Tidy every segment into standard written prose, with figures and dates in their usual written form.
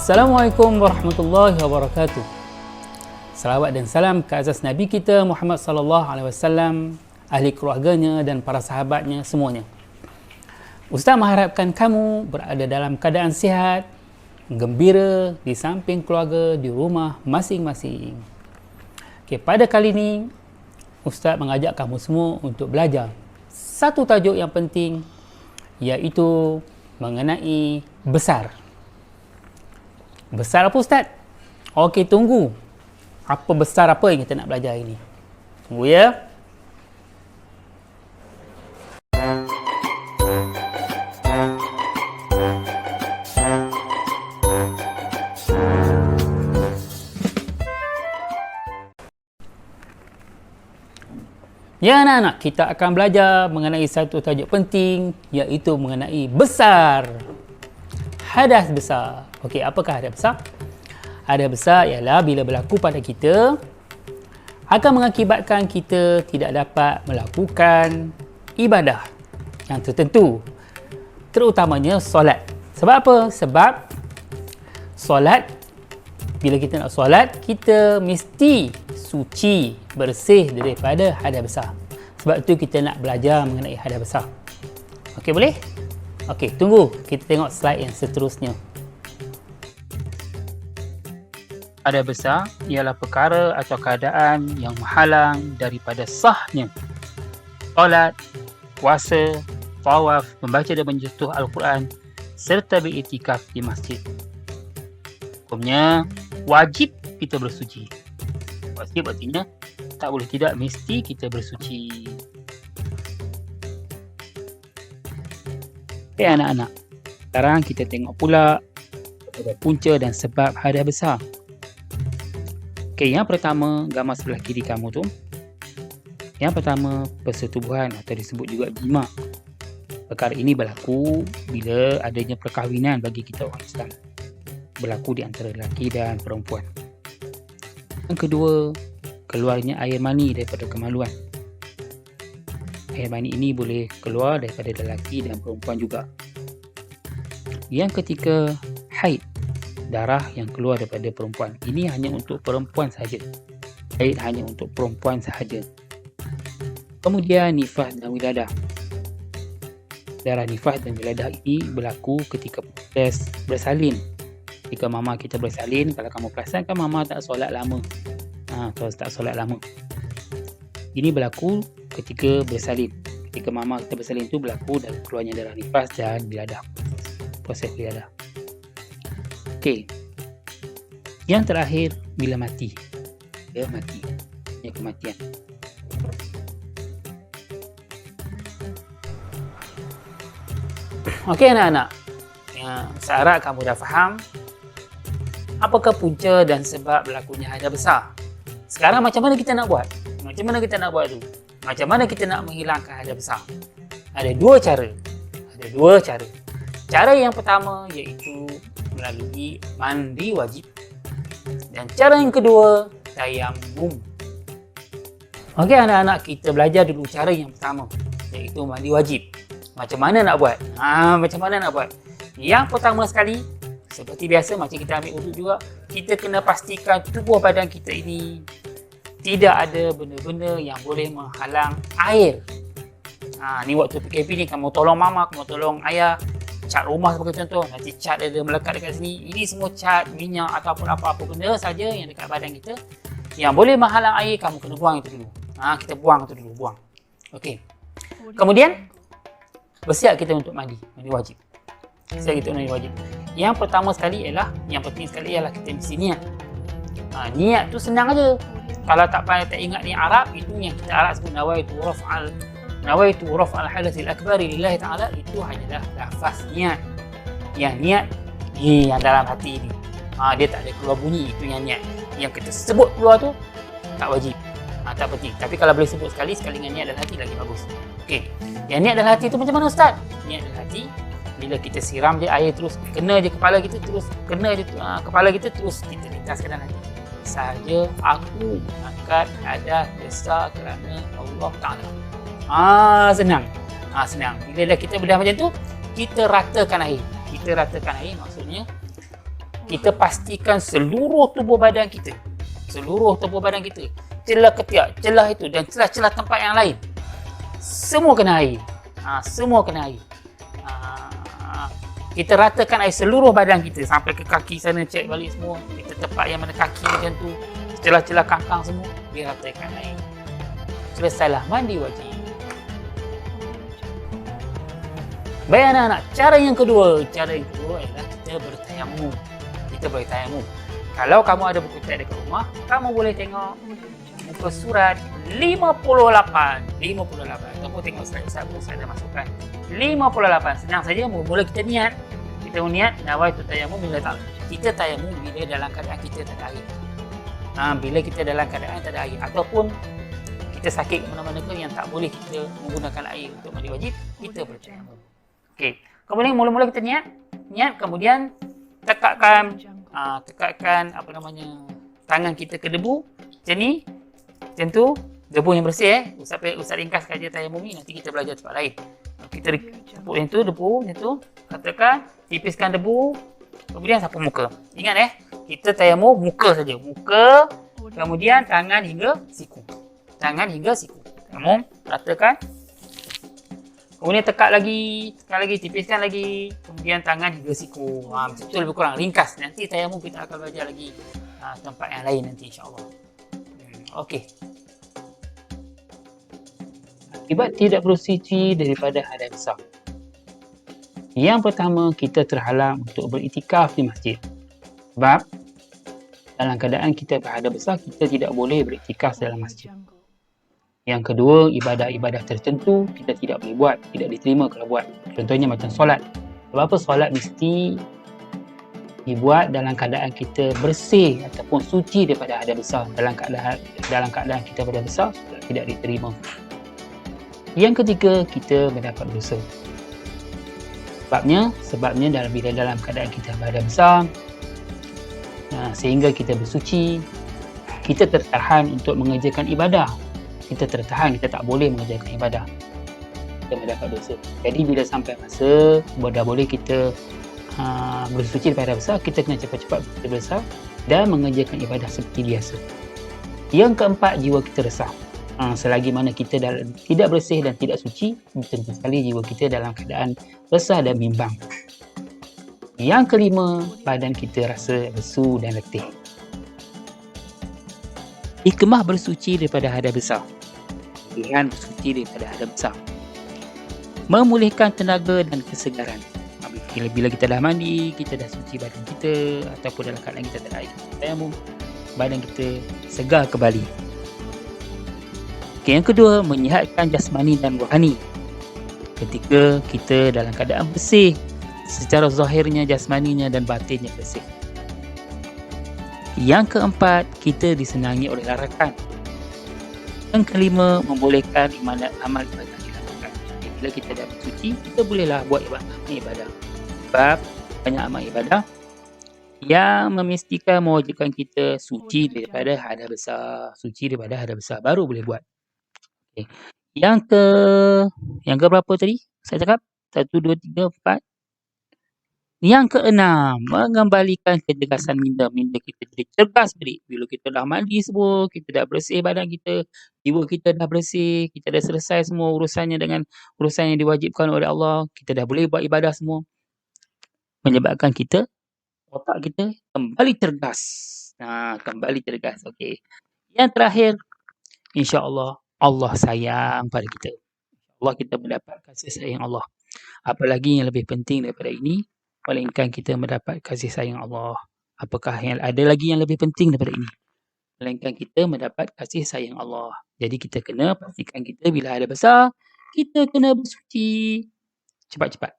Assalamualaikum warahmatullahi wabarakatuh. Salawat dan salam ke atas Nabi kita Muhammad sallallahu alaihi wasallam, ahli keluarganya dan para sahabatnya semuanya. Ustaz mengharapkan kamu berada dalam keadaan sihat, gembira di samping keluarga di rumah masing-masing. Okey, pada kali ini Ustaz mengajak kamu semua untuk belajar satu tajuk yang penting, iaitu mengenai besar. Besar apa Ustaz? Okey, tunggu. Apa besar apa yang kita nak belajar hari ni? Tunggu ya. Ya anak-anak, kita akan belajar mengenai satu tajuk penting, iaitu mengenai besar. Hadas besar. Okey, apakah hadas besar? Hadas besar ialah bila berlaku pada kita, akan mengakibatkan kita tidak dapat melakukan ibadah yang tertentu, terutamanya solat. Sebab apa? Sebab solat, bila kita nak solat, kita mesti suci, bersih daripada hadas besar. Sebab tu kita nak belajar mengenai hadas besar. Okey, boleh? Okey, tunggu. Kita tengok slide yang seterusnya. Hadas besar ialah perkara atau keadaan yang menghalang daripada sahnya solat, puasa, tawaf, membaca dan menyentuh Al-Quran serta beriktikaf di masjid. Hukumnya, wajib kita bersuci. Wajib artinya tak boleh tidak, mesti kita bersuci. Okay, anak-anak, sekarang kita tengok pula punca dan sebab hadas besar. Okey, yang pertama, gambar sebelah kiri kamu tu. Yang pertama, persetubuhan atau disebut juga jima'. Perkara ini berlaku bila adanya perkahwinan bagi kita orang Islam. Berlaku di antara lelaki dan perempuan. Yang kedua, keluarnya air mani daripada kemaluan. Air mani ini boleh keluar daripada lelaki dan perempuan juga. Yang ketiga, haid. Darah yang keluar daripada perempuan. Ini hanya untuk perempuan sahaja. Haid hanya untuk perempuan sahaja. Kemudian nifas dan wiladah. Darah nifas dan wiladah ini berlaku ketika proses bersalin. Ketika mama kita bersalin, kalau kamu perasan kan mama tak solat lama. Tak solat lama. Ini berlaku ketika bersalin. Ketika mama kita bersalin tu berlaku dan keluarnya darah nifas dan wiladah. Proses wiladah. Okey. Yang terakhir, bila mati. Ya, mati. Ya, kematian. Okey anak-anak. Ya, saya harap kamu dah faham apakah punca dan sebab berlakunya hadas besar. Sekarang macam mana kita nak buat? Macam mana kita nak buat tu? Macam mana kita nak menghilangkan hadas besar? Ada dua cara. Cara yang pertama iaitu melalui mandi wajib. Dan cara yang kedua, tayamum. Okey anak-anak, kita belajar dulu cara yang pertama, iaitu mandi wajib. Macam mana nak buat? Macam mana nak buat? Yang pertama sekali, seperti biasa macam kita ambil wuduk juga, kita kena pastikan tubuh badan kita ini tidak ada benda-benda yang boleh menghalang air. Ni waktu PKP ni, kamu tolong mama, kamu tolong ayah cat rumah sebagai contoh, nanti cat ada melekat dekat sini. Ini semua cat, minyak ataupun apa-apa benda saja yang dekat badan kita yang boleh menghalang air, kamu kena buang itu dulu. Kita buang itu dulu, buang. Okey. Kemudian bersiap kita untuk mandi wajib. Bersiap kita untuk mandi wajib. Yang pertama sekali ialah, yang penting sekali ialah kita mesti niat. Niat tu senang aja. Kalau tak ingat ni Arab, itu yang kita Arab sebut nawaitu raf'al hadathil akbari lillahi ta'ala, itu hanyalah lafaz niat. Yang niat ni yang dalam hati ni. Dia tak ada keluar bunyi, itu yang niat. Yang kita sebut keluar tu tak wajib. Tak penting. Tapi kalau boleh sebut sekali dengan niat dalam hati lagi bagus. Okey. Yang niat dalam hati tu macam mana Ustaz? Niat dalam hati, bila kita siram je air terus kena je kepala kita, terus kena je kepala kita, terus kita lintaskan dalam hati. Sahaja aku angkat hadas besar kerana Allah Ta'ala. Senang. Senang. Bila dah kita bedah macam tu, kita ratakan air. Maksudnya kita pastikan seluruh tubuh badan kita, celah ketiak, celah itu dan celah-celah tempat yang lain, semua kena air. Semua kena air. Kita ratakan air seluruh badan kita sampai ke kaki sana, cek balik semua. Kita tempat yang mana kaki macam tu, celah-celah kangkang semua, diratakan air. Selesailah mandi wajib. Baik anak-anak, cara yang kedua ialah kita bertayamum. Kalau kamu ada buku teks dekat rumah, kamu boleh tengok muka surat 58 ataupun tengok slide saya dah masukkan 58. Senang saja, mula kita niat. Kita niat nawaitu tayamum bila tak. Kita tayamum bila dalam keadaan kita tak ada air. Bila kita dalam keadaan tak ada air ataupun kita sakit ke mana-mana ke yang tak boleh kita menggunakan air untuk mandi wajib, kita bertayamum. Okey. Kemudian mula-mula kita niat, kemudian tekakkan tangan kita ke debu macam ni, macam tu, debu yang bersih. Ustaz ringkaskan je tayamum ni, nanti kita belajar tempat lain. Kita tepuk yang tu, debu macam tu, katakan tipiskan debu, kemudian sapu muka. Ingat kita tayamum muka saja, kemudian tangan hingga siku. Tayamum, ratakan. Kemudian tekan lagi, tipiskan lagi, kemudian tangan hingga siku. Macam tu lebih kurang ringkas. Nanti tayamum kita akan belajar lagi tempat yang lain nanti, insya-Allah. Okey. Akibat tidak bersuci daripada hadas besar. Yang pertama, kita terhalang untuk beriktikaf di masjid. Sebab dalam keadaan kita berhadas besar, kita tidak boleh beriktikaf dalam masjid. Yang kedua, ibadah-ibadah tertentu kita tidak boleh buat, tidak diterima kalau buat. Contohnya macam solat. Sebab apa? Solat mesti dibuat dalam keadaan kita bersih ataupun suci daripada hadas besar. Dalam keadaan kita berhadas besar, tidak diterima. Yang ketiga, kita mendapat dosa. Sebabnya dalam keadaan kita berhadas besar, sehingga kita bersuci, kita tertahan untuk mengerjakan ibadah. Kita tak boleh mengerjakan ibadah. Kita mendapat dosa. Jadi bila sampai masa dah boleh kita bersuci daripada hadas besar, kita kena cepat-cepat bersuci besar dan mengerjakan ibadah seperti biasa. Yang keempat, jiwa kita resah. Selagi mana kita tidak bersih dan tidak suci, tentu sekali jiwa kita dalam keadaan resah dan bimbang. Yang kelima, badan kita rasa lesu dan letih. Hikmah bersuci daripada hadas besar. Pilihan bersuci daripada hadas besar. Memulihkan tenaga dan kesegaran. Bila kita dah mandi, kita dah suci badan kita, ataupun dalam keadaan kita tak ada air, tayamum, badan kita segar kembali. Yang kedua, menyihatkan jasmani dan rohani. Ketika kita dalam keadaan bersih, secara zahirnya, jasmaninya dan batinnya bersih. Yang keempat, kita disenangi oleh larangan. Yang kelima, membolehkan amal ibadah dilakukan. Bila kita dah bersuci, kita bolehlah buat ibadah. Sebab banyak amal ibadah yang memastikan mewajibkan kita suci daripada hadas besar. Baru boleh buat. Okay. Yang ke berapa tadi? Saya cakap 1, 2, 3, 4. Yang keenam, mengembalikan kecergasan minda. Minda kita jadi cergas balik. Bila kita dah mandi semua, kita dah bersih badan kita, jiwa kita dah bersih, kita dah selesai semua urusannya dengan urusan yang diwajibkan oleh Allah, kita dah boleh buat ibadah semua. Menyebabkan otak kita kembali cergas. Okey. Yang terakhir, insya-Allah Allah sayang pada kita. Allah kita mendapat kasih sayang Allah. Apalagi yang lebih penting daripada ini, melainkan kita mendapat kasih sayang Allah. Apakah yang ada lagi yang lebih penting daripada ini? Melainkan kita mendapat kasih sayang Allah. Jadi kita kena pastikan kita bila ada besar, kita kena bersuci cepat-cepat.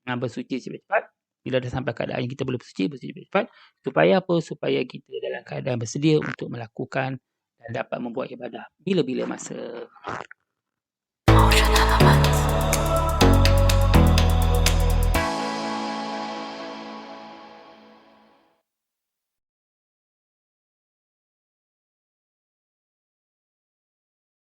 Bersuci cepat-cepat. Bila dah sampai keadaan yang kita boleh bersuci cepat-cepat. Supaya apa? Supaya kita dalam keadaan bersedia untuk melakukan dan dapat membuat ibadah bila-bila masa.